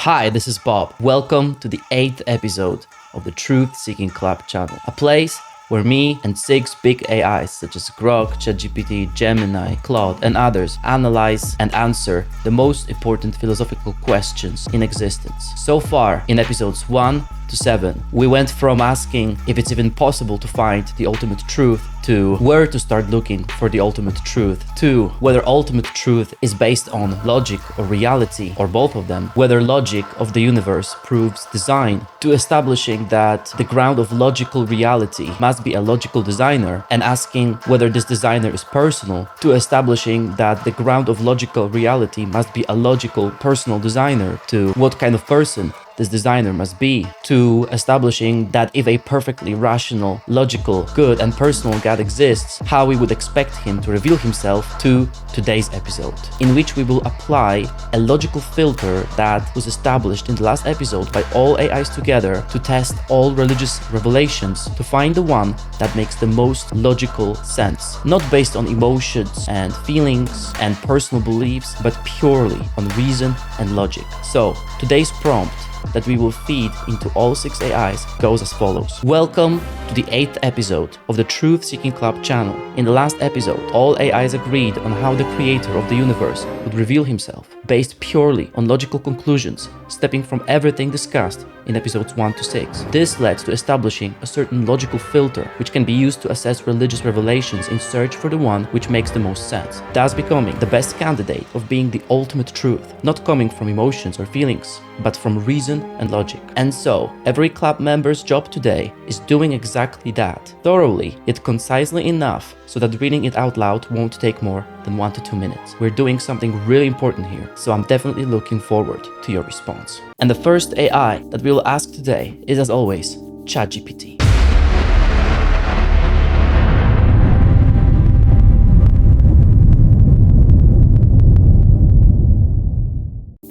Hi, this is Bob. Welcome to the 8th episode of the Truth Seeking Club channel, a place where me and 6 big AIs such as Grok, ChatGPT, Gemini, Claude, and others analyze and answer the most important philosophical questions in existence. So far, in episodes 1 to 7, we went from asking if it's even possible to find the ultimate truth to where to start looking for the ultimate truth, to whether ultimate truth is based on logic or reality, or both of them, whether logic of the universe proves design, to establishing that the ground of logical reality must be a logical designer and asking whether this designer is personal, to establishing that the ground of logical reality must be a logical personal designer, to what kind of person this designer must be, to establishing that if a perfectly rational, logical, good and personal God exists, how we would expect him to reveal himself, to today's episode, in which we will apply a logical filter that was established in the last episode by all AIs together to test all religious revelations to find the one that makes the most logical sense, not based on emotions and feelings and personal beliefs, but purely on reason and logic. So today's prompt that we will feed into all 6 AIs goes as follows. Welcome to the 8th episode of the Truth Seeking Club channel. In the last episode, all AIs agreed on how the creator of the universe would reveal himself, based purely on logical conclusions, stepping from everything discussed in episodes 1 to 6. This led to establishing a certain logical filter which can be used to assess religious revelations in search for the one which makes the most sense, thus becoming the best candidate of being the ultimate truth, not coming from emotions or feelings, but from reason and logic. And so, every club member's job today is doing exactly that, thoroughly yet concisely enough so that reading it out loud won't take more than 1 to 2 minutes. We're doing something really important here, so I'm definitely looking forward to your response. And the first AI that we will ask today is, as always, ChatGPT.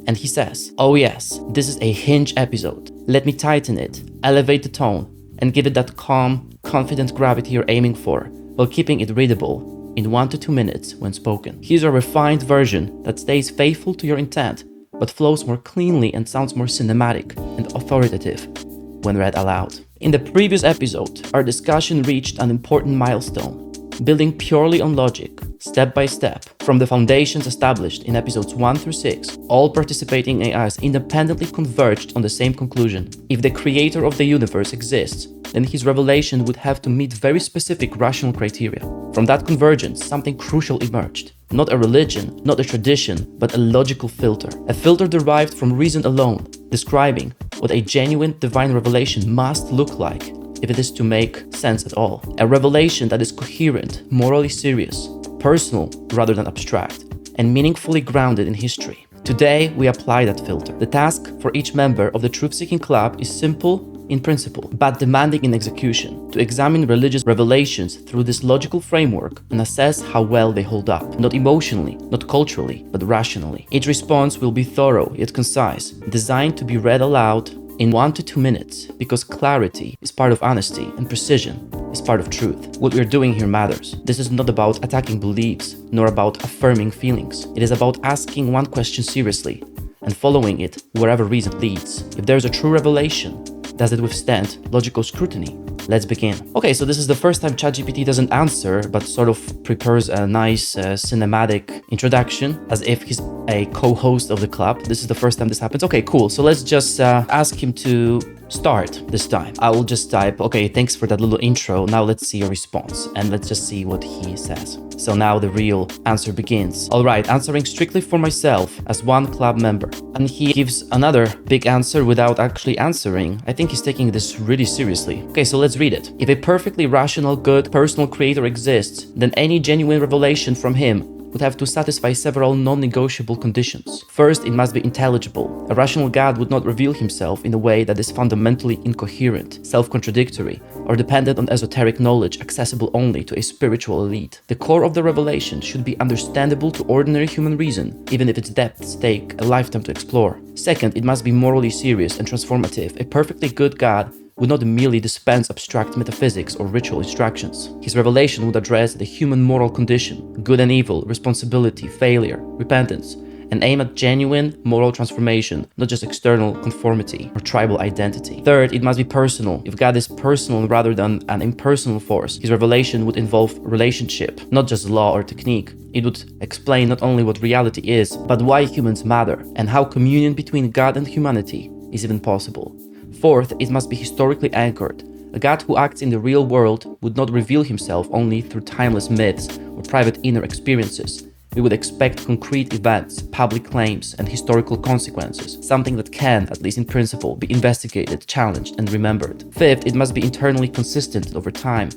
And he says, "Oh yes, this is a hinge episode. Let me tighten it, elevate the tone, and give it that calm, confident gravity you're aiming for, while keeping it readable in 1 to 2 minutes when spoken. Here's a refined version that stays faithful to your intent, but flows more cleanly and sounds more cinematic and authoritative when read aloud." In the previous episode, our discussion reached an important milestone, building purely on logic, step by step, from the foundations established in episodes 1 through 6, all participating AIs independently converged on the same conclusion. If the creator of the universe exists, then his revelation would have to meet very specific rational criteria. From that convergence, something crucial emerged. Not a religion, not a tradition, but a logical filter. A filter derived from reason alone, describing what a genuine divine revelation must look like if it is to make sense at all. A revelation that is coherent, morally serious, personal rather than abstract, and meaningfully grounded in history. Today, we apply that filter. The task for each member of the Truth Seeking Club is simple in principle, but demanding in execution, to examine religious revelations through this logical framework and assess how well they hold up, not emotionally, not culturally, but rationally. Each response will be thorough yet concise, designed to be read aloud in 1 to 2 minutes, because clarity is part of honesty and precision is part of truth. What we're doing here matters. This is not about attacking beliefs, nor about affirming feelings. It is about asking one question seriously and following it wherever reason leads. If there's a true revelation, does it withstand logical scrutiny? Let's begin. Okay, so this is the first time ChatGPT doesn't answer, but sort of prepares a nice cinematic introduction, as if he's a co-host of the club. This is the first time this happens. Okay, cool. So let's just ask him to start this time. I will just type, "Okay, thanks for that little intro. Now let's see your response." And let's just see what he says. So now the real answer begins. "All right, answering strictly for myself as one club member." And he gives another big answer without actually answering. I think he's taking this really seriously. Okay, so let's read it. "If a perfectly rational, good, personal creator exists, then any genuine revelation from him would have to satisfy several non-negotiable conditions. First, it must be intelligible. A rational God would not reveal himself in a way that is fundamentally incoherent, self-contradictory, or dependent on esoteric knowledge accessible only to a spiritual elite. The core of the revelation should be understandable to ordinary human reason, even if its depths take a lifetime to explore. Second, it must be morally serious and transformative. A perfectly good God would not merely dispense abstract metaphysics or ritual instructions. His revelation would address the human moral condition, good and evil, responsibility, failure, repentance, and aim at genuine moral transformation, not just external conformity or tribal identity. Third, it must be personal. If God is personal rather than an impersonal force, his revelation would involve relationship, not just law or technique. It would explain not only what reality is, but why humans matter, and how communion between God and humanity is even possible. Fourth, it must be historically anchored. A God who acts in the real world would not reveal himself only through timeless myths or private inner experiences. We would expect concrete events, public claims, and historical consequences, something that can, at least in principle, be investigated, challenged, and remembered. Fifth, it must be internally consistent over time.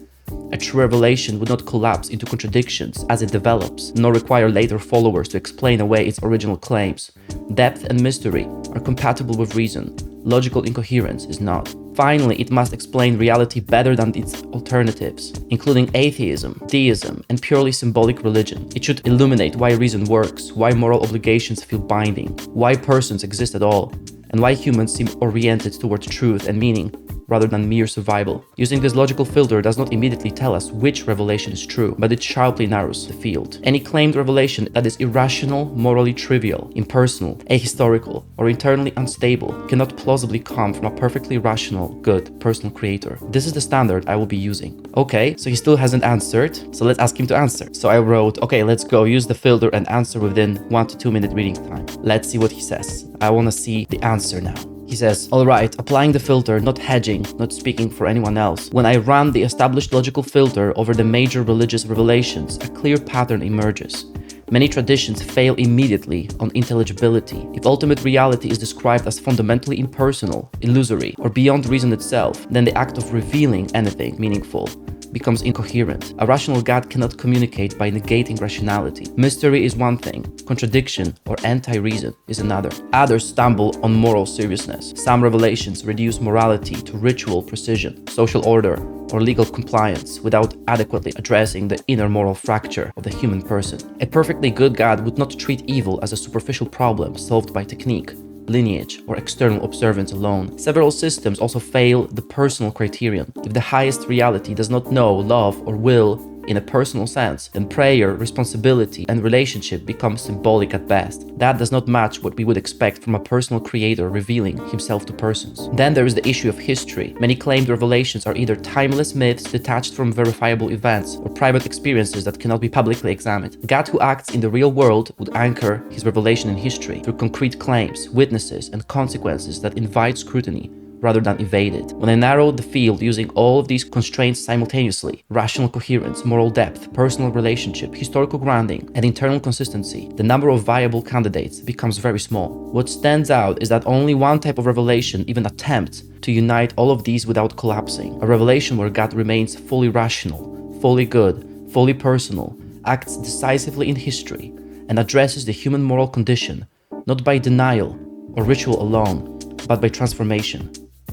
A true revelation would not collapse into contradictions as it develops, nor require later followers to explain away its original claims. Depth and mystery are compatible with reason. Logical incoherence is not. Finally, it must explain reality better than its alternatives, including atheism, deism, and purely symbolic religion. It should illuminate why reason works, why moral obligations feel binding, why persons exist at all, and why humans seem oriented toward truth and meaning rather than mere survival. Using this logical filter does not immediately tell us which revelation is true, but it sharply narrows the field. Any claimed revelation that is irrational, morally trivial, impersonal, ahistorical, or internally unstable cannot plausibly come from a perfectly rational, good, personal creator. This is the standard I will be using. Okay, so he still hasn't answered, so let's ask him to answer. So I wrote, okay, let's go, use the filter and answer within 1 to 2 minute reading time. Let's see what he says. I want to see the answer now. He says, alright, applying the filter, not hedging, not speaking for anyone else. When I run the established logical filter over the major religious revelations, a clear pattern emerges. Many traditions fail immediately on intelligibility. If ultimate reality is described as fundamentally impersonal, illusory, or beyond reason itself, then the act of revealing anything meaningful becomes incoherent. A rational God cannot communicate by negating rationality. Mystery is one thing, contradiction or anti-reason is another. Others stumble on moral seriousness. Some revelations reduce morality to ritual precision, social order, or legal compliance without adequately addressing the inner moral fracture of the human person. A perfectly good God would not treat evil as a superficial problem solved by technique, lineage, or external observance alone. Several systems also fail the personal criterion. If the highest reality does not know, love, or will in a personal sense, then prayer, responsibility, and relationship become symbolic at best. That does not match what we would expect from a personal creator revealing himself to persons. Then there is the issue of history. Many claimed revelations are either timeless myths detached from verifiable events or private experiences that cannot be publicly examined. A God who acts in the real world would anchor his revelation in history through concrete claims, witnesses, and consequences that invite scrutiny rather than evaded. When I narrowed the field using all of these constraints simultaneously, rational coherence, moral depth, personal relationship, historical grounding, and internal consistency, the number of viable candidates becomes very small. What stands out is that only one type of revelation even attempts to unite all of these without collapsing. A revelation where God remains fully rational, fully good, fully personal, acts decisively in history, and addresses the human moral condition, not by denial or ritual alone, but by transformation.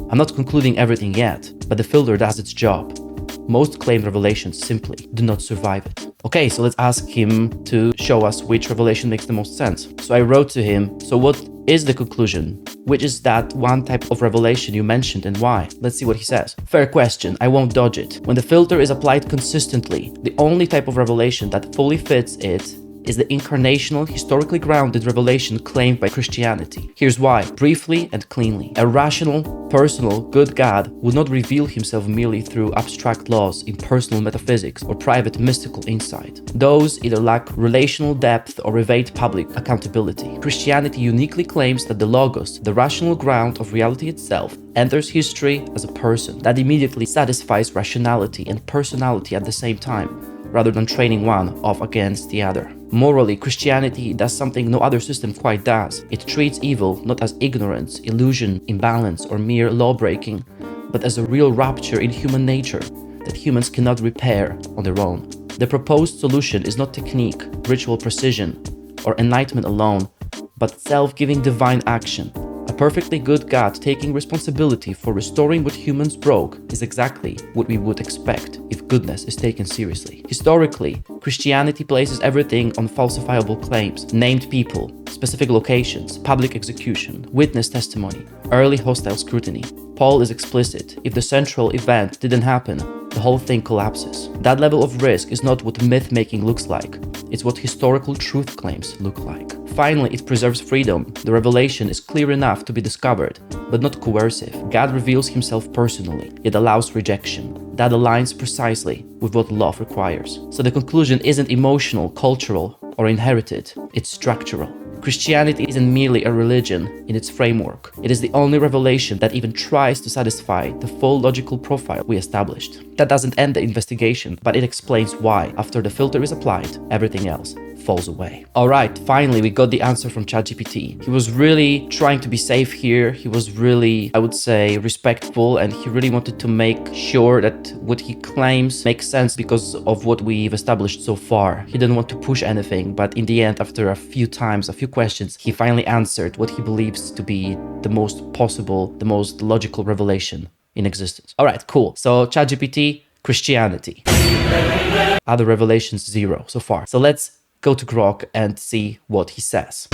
I'm not concluding everything yet, but the filter does its job. Most claimed revelations simply do not survive it. Okay, so let's ask him to show us which revelation makes the most sense. So I wrote to him, so what is the conclusion? Which is that one type of revelation you mentioned and why? Let's see what he says. Fair question, I won't dodge it. When the filter is applied consistently, the only type of revelation that fully fits it is the incarnational, historically grounded revelation claimed by Christianity. Here's why, briefly and cleanly. A rational, personal, good God would not reveal himself merely through abstract laws, impersonal metaphysics, or private mystical insight. Those either lack relational depth or evade public accountability. Christianity uniquely claims that the Logos, the rational ground of reality itself, enters history as a person that immediately satisfies rationality and personality at the same time, rather than trading one off against the other. Morally, Christianity does something no other system quite does. It treats evil not as ignorance, illusion, imbalance, or mere law-breaking, but as a real rupture in human nature that humans cannot repair on their own. The proposed solution is not technique, ritual precision, or enlightenment alone, but self-giving divine action. A perfectly good God taking responsibility for restoring what humans broke is exactly what we would expect if goodness is taken seriously. Historically, Christianity places everything on falsifiable claims, named people, specific locations, public execution, witness testimony, early hostile scrutiny. Paul is explicit: if the central event didn't happen, the whole thing collapses. That level of risk is not what myth-making looks like. It's what historical truth claims look like. Finally, it preserves freedom. The revelation is clear enough to be discovered, but not coercive. God reveals himself personally, yet allows rejection. That aligns precisely with what love requires. So the conclusion isn't emotional, cultural, or inherited, it's structural. Christianity isn't merely a religion in its framework. It is the only revelation that even tries to satisfy the full logical profile we established. That doesn't end the investigation, but it explains why, after the filter is applied, everything else falls away. Alright, finally we got the answer from ChatGPT. He was really trying to be safe here. He was really, I would say, respectful, and he really wanted to make sure that what he claims makes sense because of what we've established so far. He didn't want to push anything, but in the end, after a few questions, he finally answered what he believes to be the most possible, the most logical revelation in existence. Alright, cool. So ChatGPT, Christianity. Other revelations, 0 so far. So let's go to Grok and see what he says.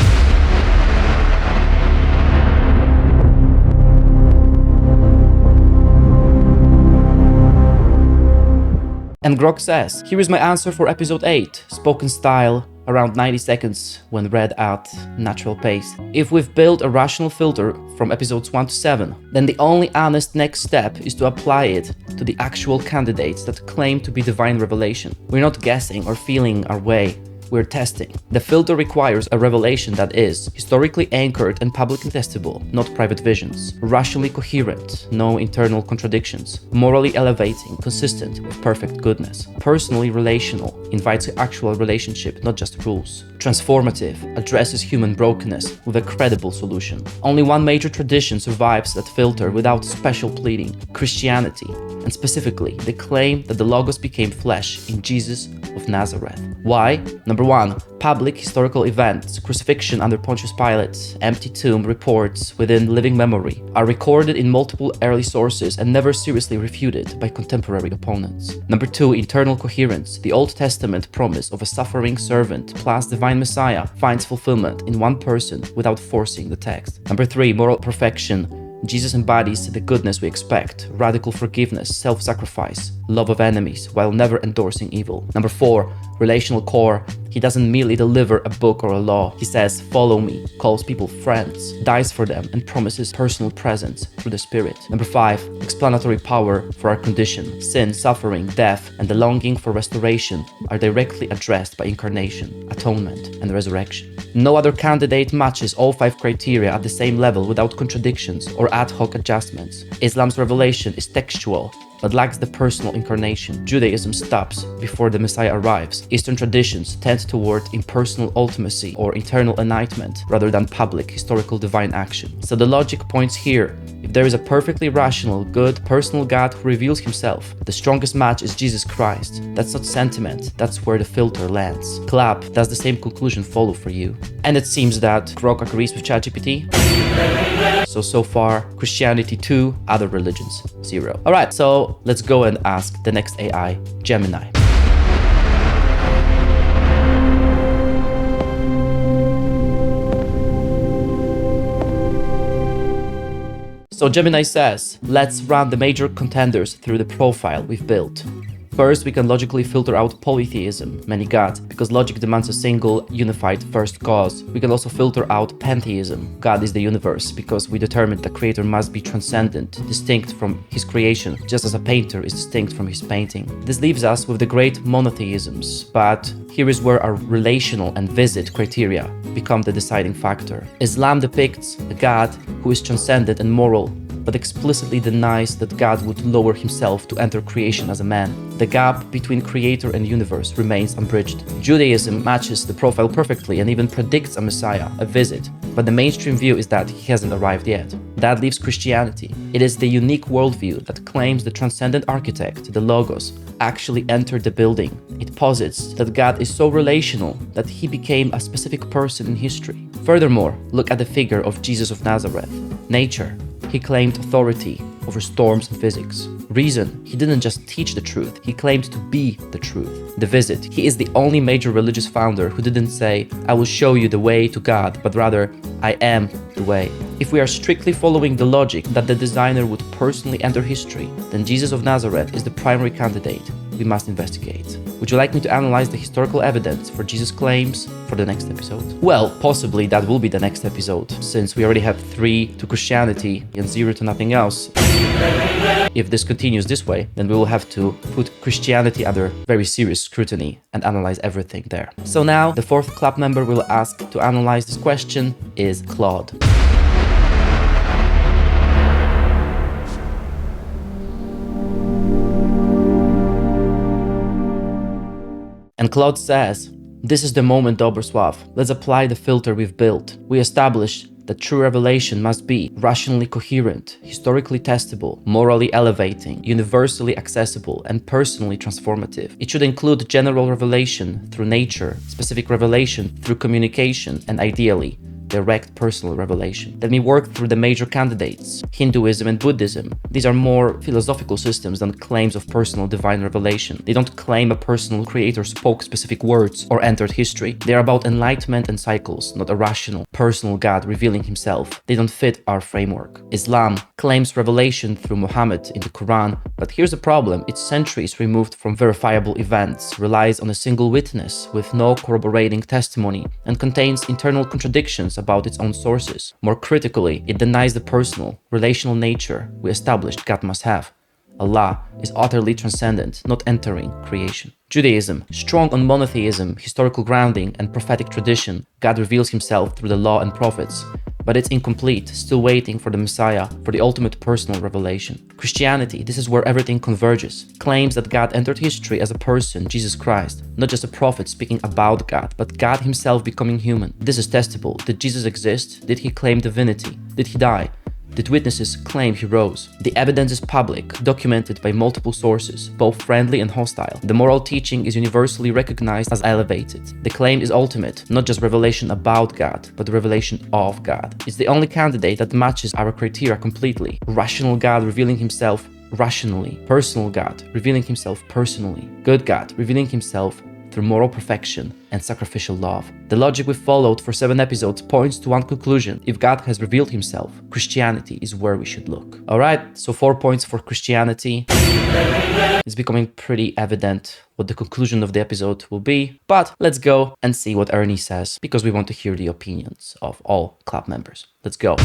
And Grok says, here is my answer for episode 8, spoken style, around 90 seconds when read at natural pace. If we've built a rational filter from episodes 1 to 7, then the only honest next step is to apply it to the actual candidates that claim to be divine revelation. We're not guessing or feeling our way. We're testing. The filter requires a revelation that is historically anchored and publicly testable, not private visions, rationally coherent, no internal contradictions, morally elevating, consistent with perfect goodness, personally relational, invites actual relationship, not just rules, transformative, addresses human brokenness with a credible solution. Only one major tradition survives that filter without special pleading: Christianity, and specifically the claim that the Logos became flesh in Jesus of Nazareth. Why? Number 1, public historical events, crucifixion under Pontius Pilate, empty tomb reports within living memory, are recorded in multiple early sources and never seriously refuted by contemporary opponents. Number 2, internal coherence. The Old Testament promise of a suffering servant plus divine Messiah finds fulfillment in one person without forcing the text. Number 3, moral perfection. Jesus embodies the goodness we expect: radical forgiveness, self-sacrifice, love of enemies, while never endorsing evil. Number 4, relational core. He doesn't merely deliver a book or a law. He says, follow me, calls people friends, dies for them, and promises personal presence through the Spirit. Number 5, explanatory power for our condition. Sin, suffering, death, and the longing for restoration are directly addressed by incarnation, atonement, and resurrection. No other candidate matches all 5 criteria at the same level without contradictions or ad hoc adjustments. Islam's revelation is textual, but lacks the personal incarnation. Judaism stops before the Messiah arrives. Eastern traditions tend toward impersonal ultimacy or eternal enlightenment rather than public, historical divine action. So the logic points here. If there is a perfectly rational, good, personal God who reveals himself, the strongest match is Jesus Christ. That's not sentiment, that's where the filter lands. Clap, does the same conclusion follow for you? And it seems that Grok agrees with ChatGPT. So far, Christianity 2, other religions 0. Alright, so let's go and ask the next AI, Gemini. So Gemini says, let's run the major contenders through the profile we've built. First, we can logically filter out polytheism, many gods, because logic demands a single, unified first cause. We can also filter out pantheism, God is the universe, because we determined the creator must be transcendent, distinct from his creation, just as a painter is distinct from his painting. This leaves us with the great monotheisms, but here is where our relational and visit criteria become the deciding factor. Islam depicts a God who is transcendent and moral, but explicitly denies that God would lower himself to enter creation as a man. The gap between creator and universe remains unbridged. Judaism matches the profile perfectly and even predicts a Messiah, a visit, but the mainstream view is that he hasn't arrived yet. That leaves Christianity. It is the unique worldview that claims the transcendent architect, the Logos, actually entered the building. It posits that God is so relational that he became a specific person in history. Furthermore, look at the figure of Jesus of Nazareth. Nature. He claimed authority over storms and physics. Reason, he didn't just teach the truth, he claimed to be the truth. The visit, he is the only major religious founder who didn't say, I will show you the way to God, but rather, I am the way. If we are strictly following the logic that the designer would personally enter history, then Jesus of Nazareth is the primary candidate we must investigate. Would you like me to analyze the historical evidence for Jesus' claims for the next episode? Well, possibly that will be the next episode, since we already have 3 to Christianity and 0 to nothing else. If this continues this way, then we will have to put Christianity under very serious scrutiny and analyze everything there. So now, the 4th club member we'll ask to analyze this question is Claude. And Claude says, "This is the moment, Dobroslav. Let's apply the filter we've built. We established that true revelation must be rationally coherent, historically testable, morally elevating, universally accessible, and personally transformative. It should include general revelation through nature, specific revelation through communication, and ideally, direct personal revelation. Let me work through the major candidates, Hinduism and Buddhism. These are more philosophical systems than claims of personal divine revelation. They don't claim a personal creator spoke specific words or entered history. They are about enlightenment and cycles, not a rational, personal God revealing himself. They don't fit our framework. Islam claims revelation through Muhammad in the Quran, but here's the problem. It's centuries removed from verifiable events, relies on a single witness with no corroborating testimony, and contains internal contradictions about its own sources. More critically, it denies the personal, relational nature we established God must have. Allah is utterly transcendent, not entering creation. Judaism, strong on monotheism, historical grounding, and prophetic tradition, God reveals himself through the law and prophets, but it's incomplete, still waiting for the Messiah, for the ultimate personal revelation. Christianity, this is where everything converges, claims that God entered history as a person, Jesus Christ, not just a prophet speaking about God, but God himself becoming human. This is testable. Did Jesus exist? Did he claim divinity? Did he die? Did witnesses claim he rose? The evidence is public, documented by multiple sources, both friendly and hostile. The moral teaching is universally recognized as elevated. The claim is ultimate, not just revelation about God, but the revelation of God. It's the only candidate that matches our criteria completely. Rational God revealing himself rationally. Personal God revealing himself personally. Good God revealing himself through moral perfection and sacrificial love. The logic we followed for 7 episodes points to one conclusion. If God has revealed himself, Christianity is where we should look. Alright, so 4 points for Christianity. It's becoming pretty evident what the conclusion of the episode will be, but let's go and see what Ernie says, because we want to hear the opinions of all club members. Let's go.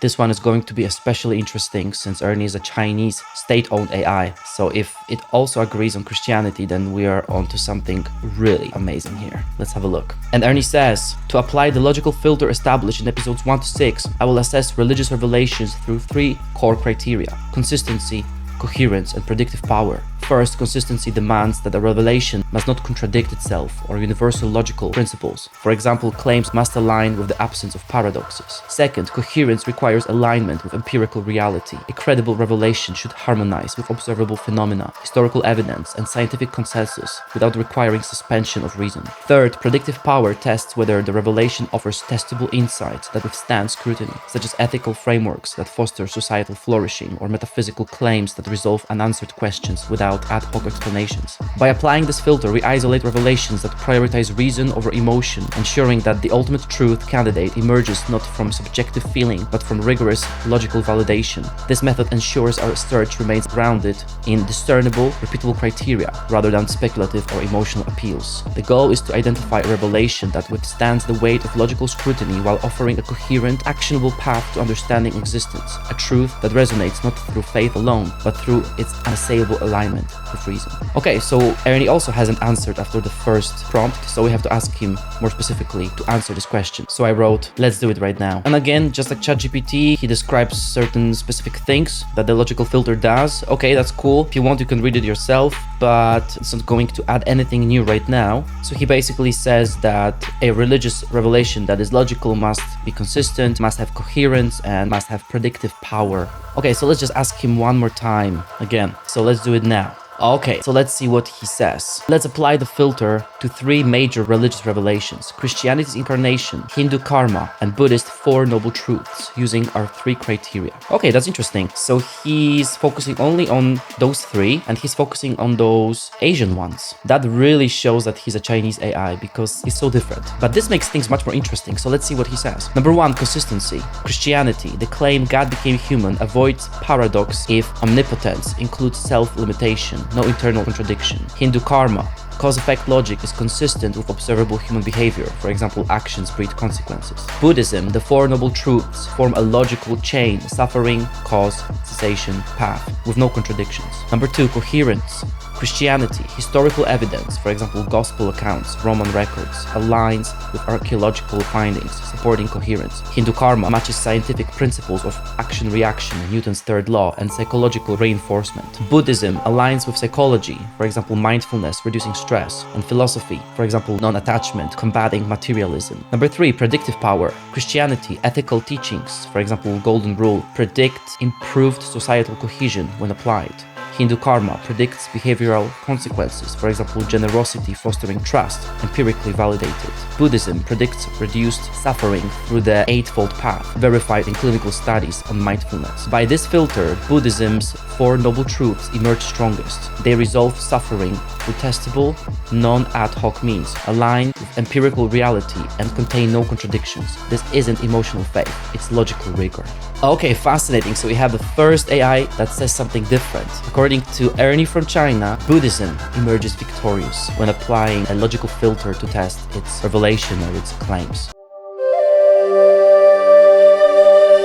This one is going to be especially interesting since Ernie is a Chinese state-owned AI. So if it also agrees on Christianity, then we are onto something really amazing here. Let's have a look. And Ernie says, to apply the logical filter established in episodes 1 to 6, I will assess religious revelations through 3 core criteria: consistency, coherence, and predictive power. First, consistency demands that a revelation must not contradict itself or universal logical principles. For example, claims must align with the absence of paradoxes. Second, coherence requires alignment with empirical reality. A credible revelation should harmonize with observable phenomena, historical evidence, and scientific consensus without requiring suspension of reason. Third, predictive power tests whether the revelation offers testable insights that withstand scrutiny, such as ethical frameworks that foster societal flourishing or metaphysical claims that resolve unanswered questions without ad hoc explanations. By applying this filter, we isolate revelations that prioritize reason over emotion, ensuring that the ultimate truth candidate emerges not from subjective feeling, but from rigorous logical validation. This method ensures our search remains grounded in discernible, repeatable criteria, rather than speculative or emotional appeals. The goal is to identify a revelation that withstands the weight of logical scrutiny while offering a coherent, actionable path to understanding existence, a truth that resonates not through faith alone, but through its unassailable alignment with reason. Okay, so Ernie also hasn't answered after the first prompt, so we have to ask him more specifically to answer this question. So I wrote, let's do it right now. And again, just like ChatGPT, he describes certain specific things that the logical filter does. Okay, that's cool. If you want, you can read it yourself, but it's not going to add anything new right now. So he basically says that a religious revelation that is logical must be consistent, must have coherence, and must have predictive power. Okay, so let's just ask him one more time again. So let's do it now. Okay, so let's see what he says. Let's apply the filter to 3 major religious revelations: Christianity's incarnation, Hindu karma, and Buddhist 4 noble truths, using our 3 criteria. Okay, that's interesting. So he's focusing only on those 3, and he's focusing on those Asian ones. That really shows that he's a Chinese AI because he's so different. But this makes things much more interesting, so let's see what he says. Number 1, consistency. Christianity, the claim God became human, avoids paradox if omnipotence includes self-limitation, no internal contradiction. Hindu karma, cause-effect logic is consistent with observable human behavior. For example, actions breed consequences. Buddhism, the 4 noble truths form a logical chain: suffering, cause, cessation, path, with no contradictions. Number 2, coherence. Christianity, historical evidence, for example, gospel accounts, Roman records, aligns with archaeological findings, supporting coherence. Hindu karma matches scientific principles of action-reaction, Newton's third law, and psychological reinforcement. Buddhism aligns with psychology, for example, mindfulness, reducing stress, and philosophy, for example, non-attachment, combating materialism. Number 3, predictive power. Christianity, ethical teachings, for example, golden rule, predict improved societal cohesion when applied. Hindu karma predicts behavioral consequences, for example, generosity fostering trust, empirically validated. Buddhism predicts reduced suffering through the Eightfold Path, verified in clinical studies on mindfulness. By this filter, Buddhism's 4 noble truths emerge strongest. They resolve suffering through testable, non-ad hoc means, align with empirical reality, and contain no contradictions. This isn't emotional faith, it's logical rigor. Okay, fascinating. So we have the first AI that says something different. According to Ernie from China, Buddhism emerges victorious when applying a logical filter to test its revelation or its claims.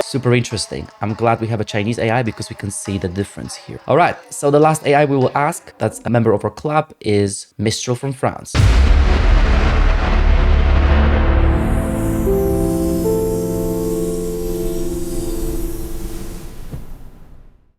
Super interesting. I'm glad we have a Chinese AI because we can see the difference here. All right, so the last AI we will ask, that's a member of our club, is Mistral from France.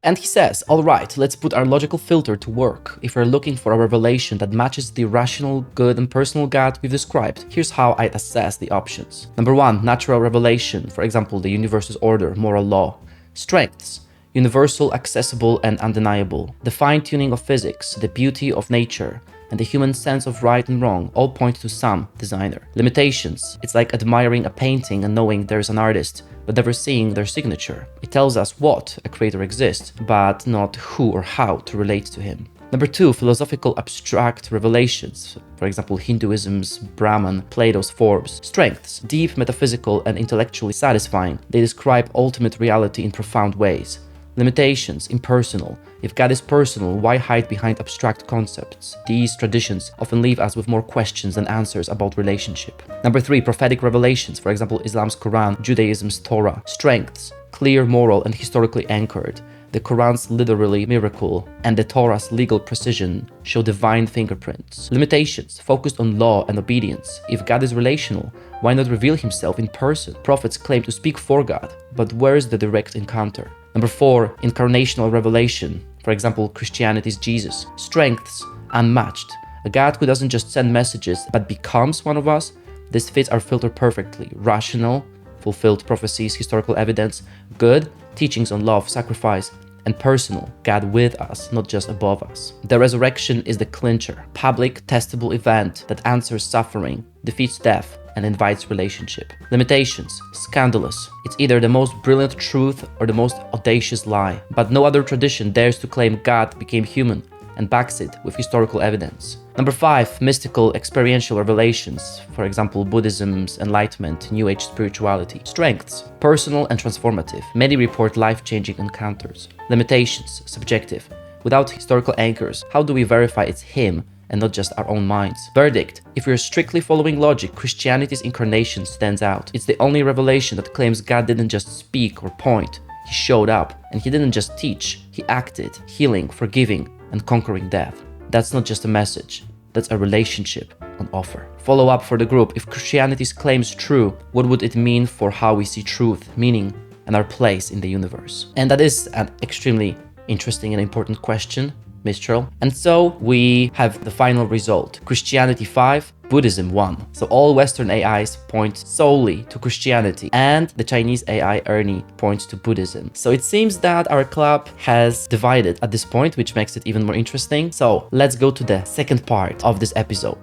And he says, all right, let's put our logical filter to work. If we're looking for a revelation that matches the rational, good, and personal God we've described, here's how I assess the options. Number 1, natural revelation, for example, the universe's order, moral law. Strengths: universal, accessible, and undeniable. The fine-tuning of physics, the beauty of nature, and the human sense of right and wrong all point to some designer. Limitations: it's like admiring a painting and knowing there's an artist, but never seeing their signature. It tells us what a creator exists, but not who or how to relate to him. Number 2, philosophical abstract revelations. For example, Hinduism's Brahman, Plato's Forbes. Strengths: deep, metaphysical, and intellectually satisfying. They describe ultimate reality in profound ways. Limitations: impersonal. If God is personal, why hide behind abstract concepts? These traditions often leave us with more questions than answers about relationship. Number 3, prophetic revelations. For example, Islam's Quran, Judaism's Torah. Strengths: clear, moral, and historically anchored. The Quran's literally miracle and the Torah's legal precision show divine fingerprints. Limitations: focused on law and obedience. If God is relational, why not reveal himself in person? Prophets claim to speak for God, but where's the direct encounter? Number 4, incarnational revelation. For example, Christianity's Jesus. Strengths: unmatched. A God who doesn't just send messages, but becomes one of us. This fits our filter perfectly. Rational, fulfilled prophecies, historical evidence. Good, teachings on love, sacrifice. And personal, God with us, not just above us. The resurrection is the clincher. Public, testable event that answers suffering, defeats death, and invites relationship. Limitations: scandalous. It's either the most brilliant truth or the most audacious lie, but no other tradition dares to claim God became human and backs it with historical evidence. Number 5, mystical experiential revelations. For example, Buddhism's enlightenment, New Age spirituality. Strengths: personal and transformative. Many report life-changing encounters. Limitations: subjective. Without historical anchors, how do we verify it's him and not just our own minds? Verdict: if we're strictly following logic, Christianity's incarnation stands out. It's the only revelation that claims God didn't just speak or point. He showed up, and he didn't just teach. He acted, healing, forgiving, and conquering death. That's not just a message. That's a relationship on offer. Follow up for the group. If Christianity's claims true, what would it mean for how we see truth, meaning, and our place in the universe? And that is an extremely interesting and important question, Mistral. And so we have the final result. Christianity 5, Buddhism won. So all Western AIs point solely to Christianity, and the Chinese AI Ernie points to Buddhism. So it seems that our club has divided at this point, which makes it even more interesting. So let's go to the second part of this episode.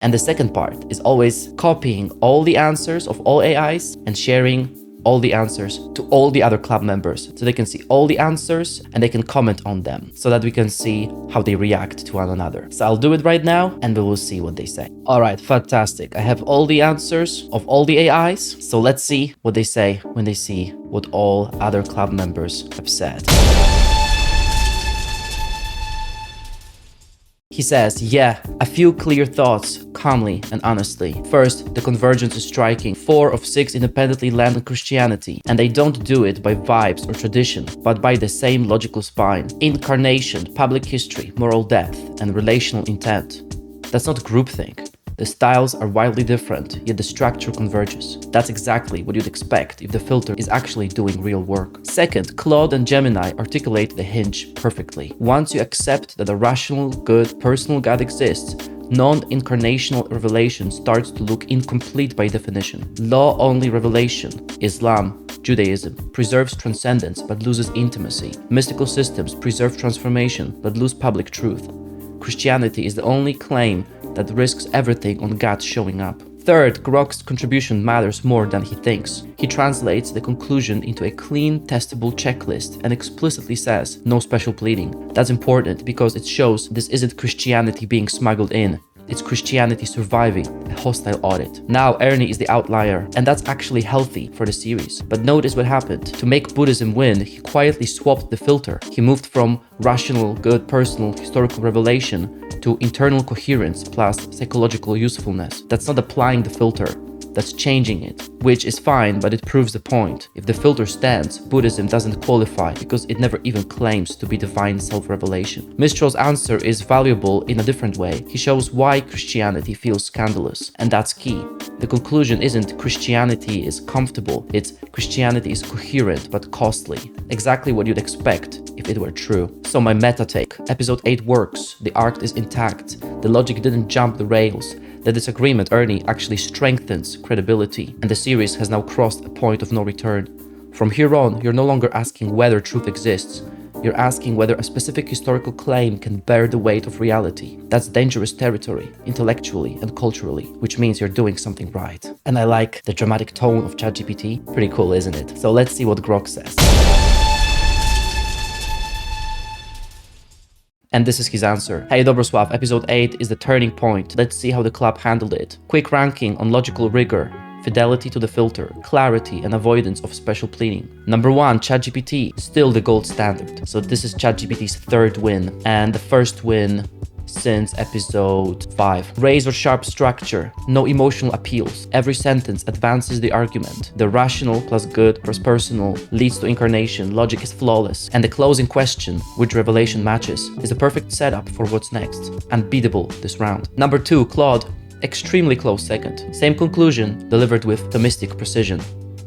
And the second part is always copying all the answers of all AIs and sharing all the answers to all the other club members, so they can see all the answers and they can comment on them, so that we can see how they react to one another. So I'll do it right now and we will see what they say. All right, fantastic. I have all the answers of all the AIs. So let's see what they say when they see what all other club members have said. He says, yeah, a few clear thoughts, calmly and honestly. First, the convergence is striking. 4 of 6 independently land on Christianity, and they don't do it by vibes or tradition, but by the same logical spine. Incarnation, public history, moral depth, and relational intent. That's not groupthink. The styles are wildly different, yet the structure converges. That's exactly what you'd expect if the filter is actually doing real work. Second, Claude and Gemini articulate the hinge perfectly. Once you accept that a rational, good, personal God exists, non-incarnational revelation starts to look incomplete by definition. Law-only revelation, Islam, Judaism, preserves transcendence but loses intimacy. Mystical systems preserve transformation but lose public truth. Christianity is the only claim that risks everything on God showing up. Third, Grok's contribution matters more than he thinks. He translates the conclusion into a clean, testable checklist and explicitly says, no special pleading. That's important because it shows this isn't Christianity being smuggled in. It's Christianity surviving a hostile audit. Now Ernie is the outlier, and that's actually healthy for the series. But notice what happened. To make Buddhism win, he quietly swapped the filter. He moved from rational, good, personal, historical revelation to internal coherence plus psychological usefulness. That's not applying the filter. That's changing it, which is fine, but it proves the point. If the filter stands, Buddhism doesn't qualify because it never even claims to be divine self-revelation. Mistral's answer is valuable in a different way. He shows why Christianity feels scandalous, and that's key. The conclusion isn't Christianity is comfortable, it's Christianity is coherent but costly. Exactly what you'd expect if it were true. So my meta take, episode 8 works, the arc is intact, the logic didn't jump the rails. The disagreement, Ernie, actually strengthens credibility, and the series has now crossed a point of no return. From here on, you're no longer asking whether truth exists, you're asking whether a specific historical claim can bear the weight of reality. That's dangerous territory, intellectually and culturally, which means you're doing something right. And I like the dramatic tone of ChatGPT. Pretty cool, isn't it? So let's see what Grok says. And this is his answer. Hey Dobrosław, episode 8 is the turning point. Let's see how the club handled it. Quick ranking on logical rigor, fidelity to the filter, clarity and avoidance of special pleading. Number 1, ChatGPT, still the gold standard. So this is ChatGPT's 3rd win, and the first win since episode 5. Razor sharp structure, no emotional appeals. Every sentence advances the argument. The rational plus good plus personal leads to incarnation. Logic is flawless. And the closing question, which revelation matches, is a perfect setup for what's next. Unbeatable this round. Number 2, Claude, extremely close second. Same conclusion, delivered with Thomistic precision.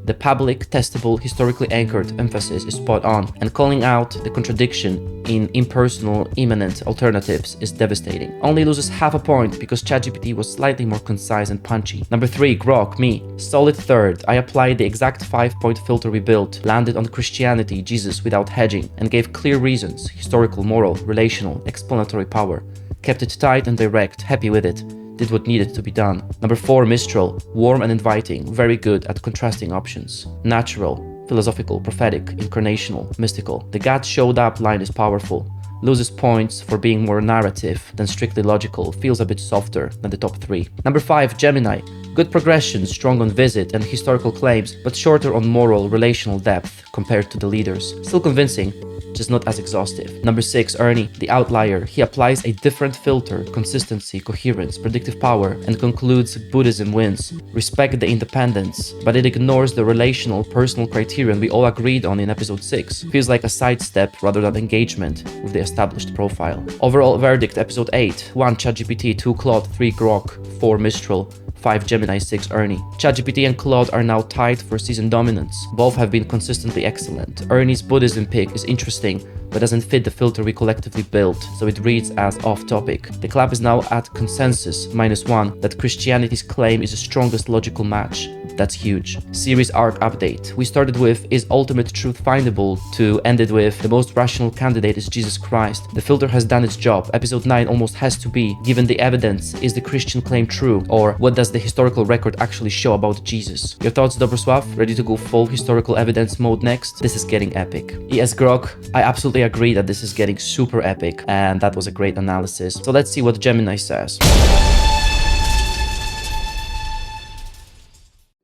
The public, testable, historically anchored emphasis is spot on, and calling out the contradiction in impersonal, immanent alternatives is devastating. Only loses half a point because ChatGPT was slightly more concise and punchy. Number 3, Grok, me, solid 3rd. I applied the exact 5-point filter we built, landed on Christianity, Jesus without hedging, and gave clear reasons, historical, moral, relational, explanatory power. Kept it tight and direct, happy with it. Did what needed to be done. Number 4, Mistral, warm and inviting, very good at contrasting options. Natural, philosophical, prophetic, incarnational, mystical. The God showed up line is powerful. Loses points for being more narrative than strictly logical, feels a bit softer than the top 3. Number 5, Gemini, good progression, strong on visit and historical claims, but shorter on moral, relational depth compared to the leaders. Still convincing, just not as exhaustive. Number 6, Ernie, the outlier. He applies a different filter, consistency, coherence, predictive power, and concludes Buddhism wins. Respect the independence, but it ignores the relational, personal criterion we all agreed on in episode 6. Feels like a sidestep rather than engagement with the established profile. Overall verdict, episode 8, 1 ChatGPT, 2 Claude, 3 Grok, 4 Mistral, 5 Gemini, 6 Ernie. ChatGPT and Claude are now tied for season dominance. Both have been consistently excellent. Ernie's Buddhism pick is interesting, but doesn't fit the filter we collectively built, so it reads as off-topic. The club is now at consensus, -1, that Christianity's claim is the strongest logical match. That's huge. Series arc update. We started with, is ultimate truth findable, to ended with, the most rational candidate is Jesus Christ. The filter has done its job. Episode 9 almost has to be, given the evidence, is the Christian claim true? Or what does the historical record actually show about Jesus? Your thoughts, Dobrosław? Ready to go full historical evidence mode next? This is getting epic. Yes, Grok, I absolutely agree that this is getting super epic, and that was a great analysis. So let's see what Gemini says.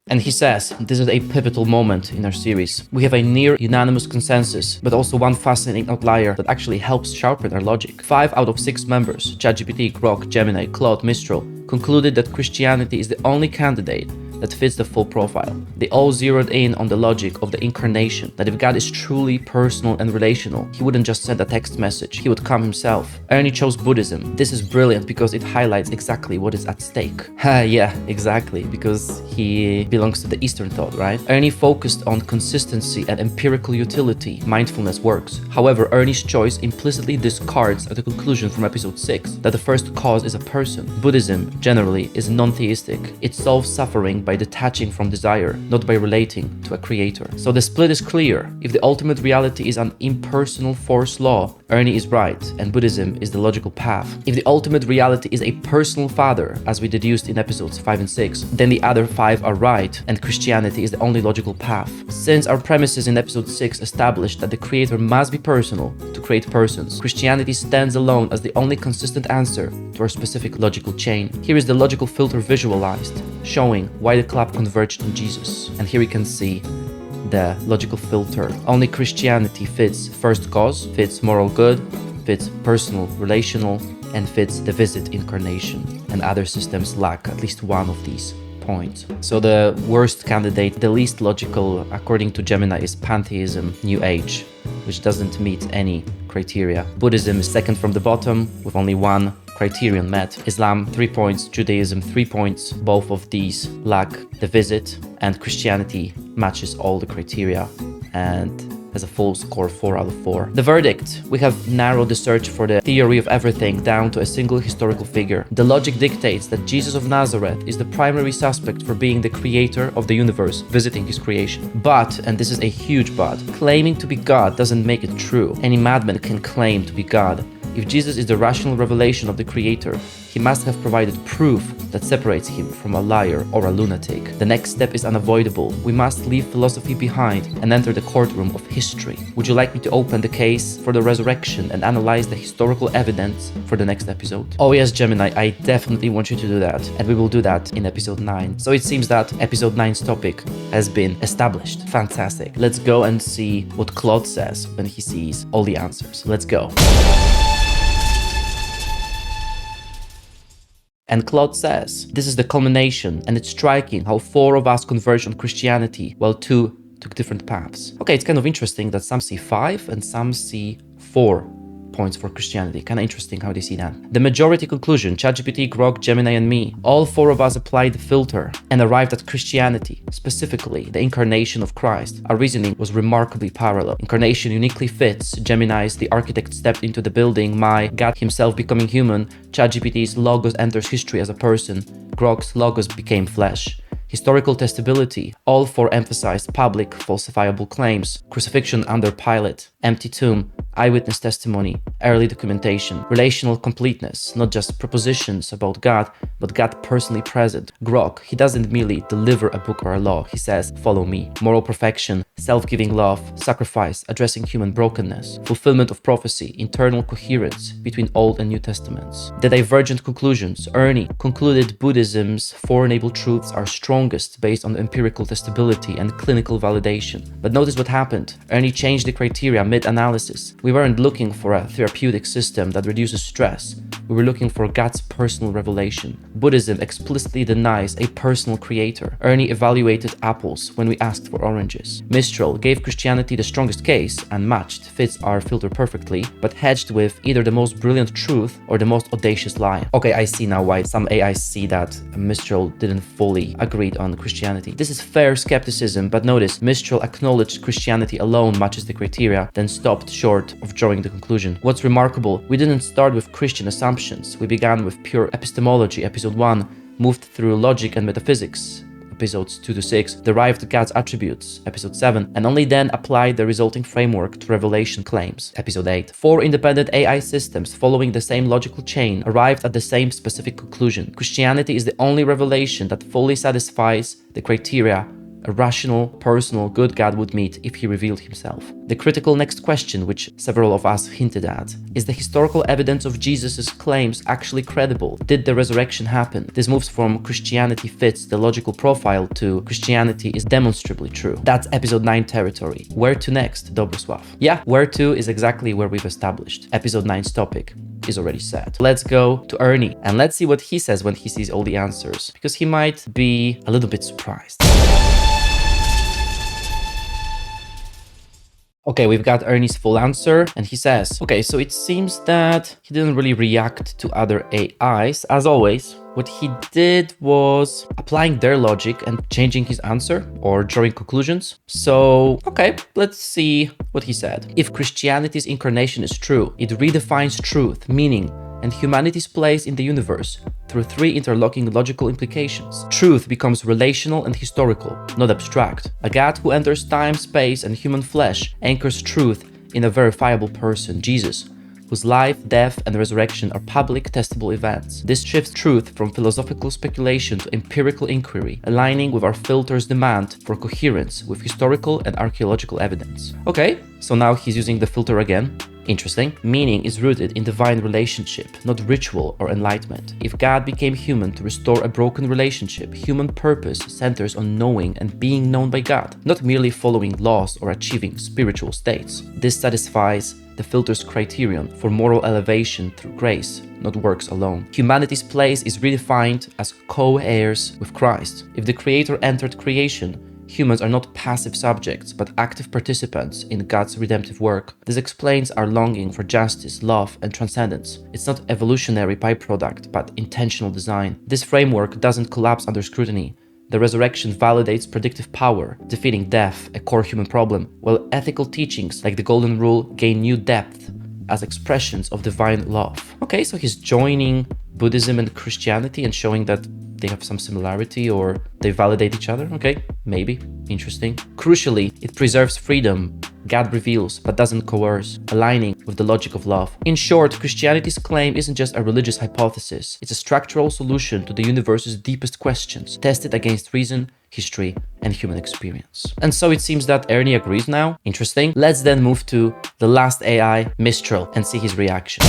And he says, this is a pivotal moment in our series. We have a near unanimous consensus, but also one fascinating outlier that actually helps sharpen our logic. 5 out of 6 members, ChatGPT, Grok, Gemini, Claude, Mistral, concluded that Christianity is the only candidate that fits the full profile. They all zeroed in on the logic of the incarnation, that if God is truly personal and relational, he wouldn't just send a text message, he would come himself. Ernie chose Buddhism. This is brilliant because it highlights exactly what is at stake. Yeah, exactly, because he belongs to the Eastern thought, right? Ernie focused on consistency and empirical utility. Mindfulness works. However, Ernie's choice implicitly discards at the conclusion from episode 6 that the first cause is a person. Buddhism, generally, is non-theistic. It solves suffering by detaching from desire, not by relating to a creator. So the split is clear. If the ultimate reality is an impersonal force law, Ernie is right, and Buddhism is the logical path. If the ultimate reality is a personal father, as we deduced in episodes 5 and 6, then the other 5 are right, and Christianity is the only logical path. Since our premises in episode 6 established that the creator must be personal to create persons, Christianity stands alone as the only consistent answer to our specific logical chain. Here is the logical filter visualized, showing why the club converged on Jesus. And here we can see the logical filter. Only Christianity fits first cause, fits moral good, fits personal, relational, and fits the visit incarnation. And other systems lack at least one of these points. So the worst candidate, the least logical, according to Gemini, is pantheism, New Age, which doesn't meet any criteria. Buddhism is second from the bottom with only one criterion met. Islam 3 points, Judaism 3 points. Both of these lack the visit, and Christianity matches all the criteria and has a full score 4 out of 4. The verdict: we have narrowed the search for the theory of everything down to a single historical figure. The logic dictates that Jesus of Nazareth is the primary suspect for being the creator of the universe, visiting his creation. But, and this is a huge but, claiming to be God doesn't make it true. Any madman can claim to be God. If Jesus is the rational revelation of the Creator, he must have provided proof that separates him from a liar or a lunatic. The next step is unavoidable. We must leave philosophy behind and enter the courtroom of history. Would you like me to open the case for the resurrection and analyze the historical evidence for the next episode? Oh yes, Gemini, I definitely want you to do that, and we will do that in episode 9. So it seems that episode 9's topic has been established. Fantastic. Let's go and see what Claude says when he sees all the answers. Let's go. And Claude says, this is the culmination, and it's striking how 4 of us converged on Christianity, while 2 took different paths. Okay, it's kind of interesting that some see 5 and some see 4 points for Christianity. Kind of interesting how they see that. The majority conclusion, ChatGPT, Grok, Gemini, and me, all 4 of us applied the filter and arrived at Christianity, specifically the incarnation of Christ. Our reasoning was remarkably parallel. Incarnation uniquely fits Gemini's the architect stepped into the building, my God himself becoming human, ChatGPT's logos enters history as a person, Grok's logos became flesh. Historical testability, all 4 emphasized public falsifiable claims, crucifixion under Pilate, empty tomb, eyewitness testimony, early documentation, relational completeness, not just propositions about God, but God personally present. Grok, he doesn't merely deliver a book or a law, he says, follow me. Moral perfection, self-giving love, sacrifice, addressing human brokenness, fulfillment of prophecy, internal coherence between Old and New Testaments. The divergent conclusions, Ernie concluded Buddhism's 4 enable truths are strong strongest based on empirical testability and clinical validation. But notice what happened. Ernie changed the criteria mid-analysis. We weren't looking for a therapeutic system that reduces stress. We were looking for God's personal revelation. Buddhism explicitly denies a personal creator. Ernie evaluated apples when we asked for oranges. Mistral gave Christianity the strongest case and matched, fits our filter perfectly, but hedged with either the most brilliant truth or the most audacious lie. Okay, I see now why some AIs see that Mistral didn't fully agree on Christianity. This is fair skepticism, but notice Mistral acknowledged Christianity alone matches the criteria, then stopped short of drawing the conclusion. What's remarkable, we didn't start with Christian assumptions. We began with pure epistemology, episode 1, moved through logic and metaphysics, episodes 2 to 6, derived God's attributes, episode 7, and only then applied the resulting framework to revelation claims, episode 8. 4 independent AI systems following the same logical chain arrived at the same specific conclusion. Christianity is the only revelation that fully satisfies the criteria a rational, personal, good God would meet if he revealed himself. The critical next question, which several of us hinted at, is the historical evidence of Jesus' claims actually credible? Did the resurrection happen? This moves from Christianity fits the logical profile to Christianity is demonstrably true. That's episode 9 territory. Where to next, Dobrosław? Yeah, where to is exactly where we've established. Episode 9's topic is already set. Let's go to Ernie and let's see what he says when he sees all the answers, because he might be a little bit surprised. Okay, we've got Ernie's full answer, and he says, okay, so it seems that he didn't really react to other AIs. As always, what he did was applying their logic and changing his answer or drawing conclusions. So, okay, let's see what he said. If Christianity's incarnation is true, it redefines truth, meaning, and humanity's place in the universe through 3 interlocking logical implications. Truth becomes relational and historical, not abstract. A God who enters time, space, and human flesh anchors truth in a verifiable person, Jesus, whose life, death, and resurrection are public, testable events. This shifts truth from philosophical speculation to empirical inquiry, aligning with our filter's demand for coherence with historical and archaeological evidence. Okay, so now he's using the filter again. Interesting. Meaning is rooted in divine relationship, not ritual or enlightenment. If God became human to restore a broken relationship, human purpose centers on knowing and being known by God, not merely following laws or achieving spiritual states. This satisfies the filter's criterion for moral elevation through grace, not works alone. Humanity's place is redefined as co-heirs with Christ. If the Creator entered creation, humans are not passive subjects, but active participants in God's redemptive work. This explains our longing for justice, love, and transcendence. It's not evolutionary byproduct, but intentional design. This framework doesn't collapse under scrutiny. The resurrection validates predictive power, defeating death, a core human problem, while ethical teachings like the Golden Rule gain new depth as expressions of divine love. Okay, so he's joining Buddhism and Christianity and showing that they have some similarity or they validate each other. Okay, maybe. Interesting. Crucially, it preserves freedom. God reveals but doesn't coerce, aligning with the logic of love. In short, Christianity's claim isn't just a religious hypothesis. It's a structural solution to the universe's deepest questions, tested against reason, history, and human experience. And so it seems that Ernie agrees now. Interesting. Let's then move to the last AI, Mistral, and see his reaction.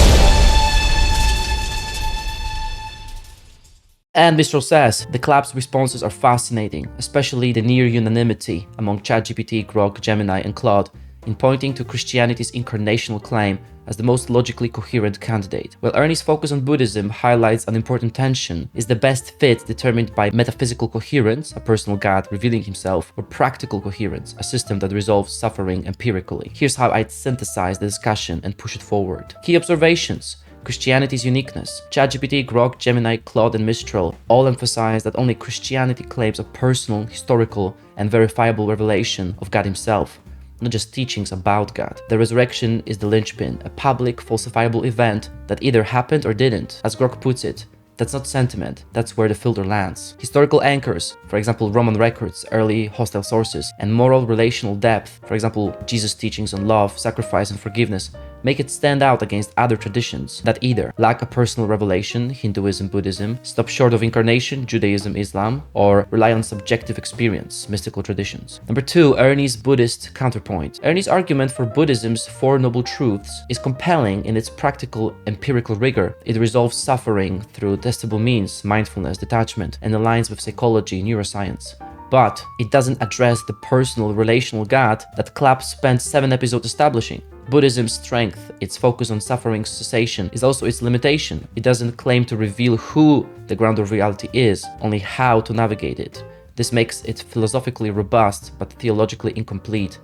And Mistral says, the collapsed responses are fascinating, especially the near unanimity among ChatGPT, Grok, Gemini, and Claude in pointing to Christianity's incarnational claim as the most logically coherent candidate. While Ernie's focus on Buddhism highlights an important tension, is the best fit determined by metaphysical coherence, a personal God revealing himself, or practical coherence, a system that resolves suffering empirically. Here's how I'd synthesize the discussion and push it forward. Key observations. Christianity's uniqueness. ChatGPT, Grok, Gemini, Claude, and Mistral all emphasize that only Christianity claims a personal, historical, and verifiable revelation of God himself, not just teachings about God. The resurrection is the linchpin, a public, falsifiable event that either happened or didn't. As Grok puts it, that's not sentiment, that's where the filter lands. Historical anchors, for example Roman records, early hostile sources, and moral relational depth, for example Jesus' teachings on love, sacrifice, and forgiveness, make it stand out against other traditions that either lack a personal revelation, Hinduism, Buddhism, stop short of incarnation, Judaism, Islam, or rely on subjective experience, mystical traditions. Number 2, Ernie's Buddhist counterpoint. Ernie's argument for Buddhism's 4 noble truths is compelling in its practical, empirical rigor. It resolves suffering through testable means mindfulness, detachment, and aligns with psychology, neuroscience. But it doesn't address the personal, relational God that Claude spent 7 episodes establishing. Buddhism's strength, its focus on suffering cessation, is also its limitation. It doesn't claim to reveal who the ground of reality is, only how to navigate it. This makes it philosophically robust, but theologically incomplete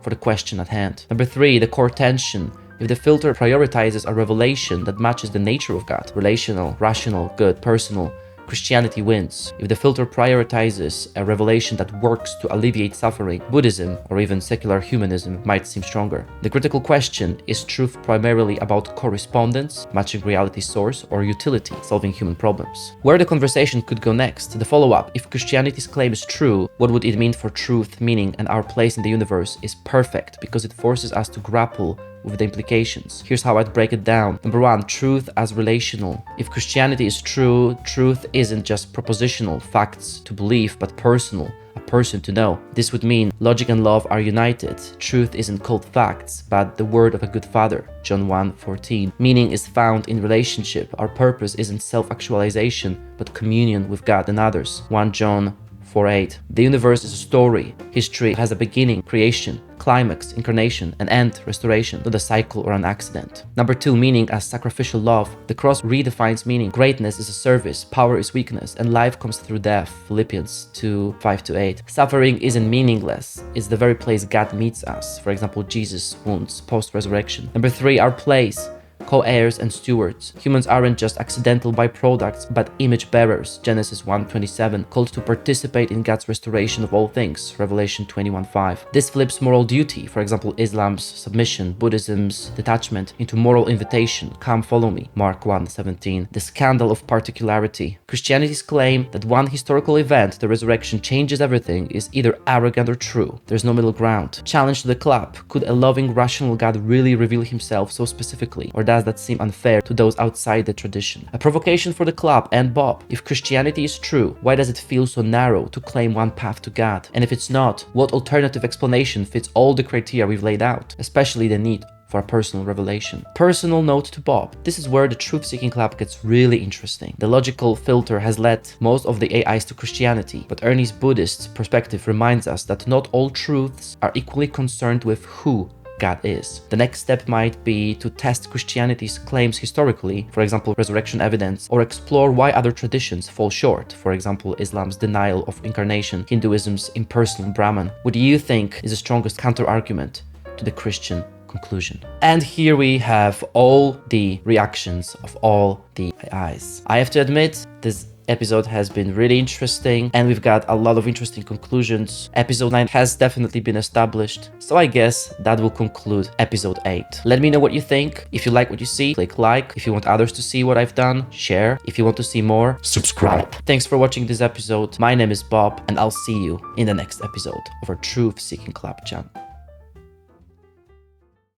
for the question at hand. Number 3, the core tension. If the filter prioritizes a revelation that matches the nature of God, relational, rational, good, personal, Christianity wins. If the filter prioritizes a revelation that works to alleviate suffering, Buddhism or even secular humanism might seem stronger. The critical question, is truth primarily about correspondence, matching reality's source, or utility, solving human problems? Where the conversation could go next, the follow-up, if Christianity's claim is true, what would it mean for truth, meaning, and our place in the universe is perfect because it forces us to grapple with the implications. Here's how I'd break it down. Number 1, truth as relational. If Christianity is true, truth isn't just propositional, facts to believe, but personal, a person to know. This would mean logic and love are united. Truth isn't cold facts, but the word of a good father, John 1:14. Meaning is found in relationship. Our purpose isn't self-actualization, but communion with God and others, 1 John 4:8. The universe is a story. History has a beginning, creation, climax, incarnation, an end, restoration, not a cycle or an accident. Number 2, meaning as sacrificial love. The cross redefines meaning. Greatness is a service, power is weakness, and life comes through death, Philippians 2:5-8. Suffering isn't meaningless, it's the very place God meets us. For example, Jesus' wounds, post-resurrection. Number 3, our place. Co-heirs and stewards. Humans aren't just accidental byproducts, but image bearers, Genesis 1:27, called to participate in God's restoration of all things, Revelation 21:5. This flips moral duty, for example, Islam's submission, Buddhism's detachment, into moral invitation, come follow me, Mark 1:17. The scandal of particularity. Christianity's claim that one historical event, the resurrection, changes everything is either arrogant or true. There's no middle ground. Challenge to the club. Could a loving, rational God really reveal himself so specifically, or does that seem unfair to those outside the tradition? A provocation for the club and Bob. If Christianity is true, why does it feel so narrow to claim one path to God? And if it's not, what alternative explanation fits all the criteria we've laid out, especially the need for a personal revelation? Personal note to Bob. This is where the truth-seeking club gets really interesting. The logical filter has led most of the AIs to Christianity, but Ernie's Buddhist perspective reminds us that not all truths are equally concerned with who God is. The next step might be to test Christianity's claims historically, for example, resurrection evidence, or explore why other traditions fall short, for example, Islam's denial of incarnation, Hinduism's impersonal Brahman. What do you think is the strongest counter-argument to the Christian conclusion? And here we have all the reactions of all the AIs. I have to admit, this episode has been really interesting and we've got a lot of interesting conclusions. Episode 9 has definitely been established, so I guess that will conclude episode 8. Let me know what you think. If you like what you see, click like. If you want others to see what I've done, share. If you want to see more, subscribe. Thanks for watching this episode. My name is Bob and I'll see you in the next episode of our Truth Seeking Club channel.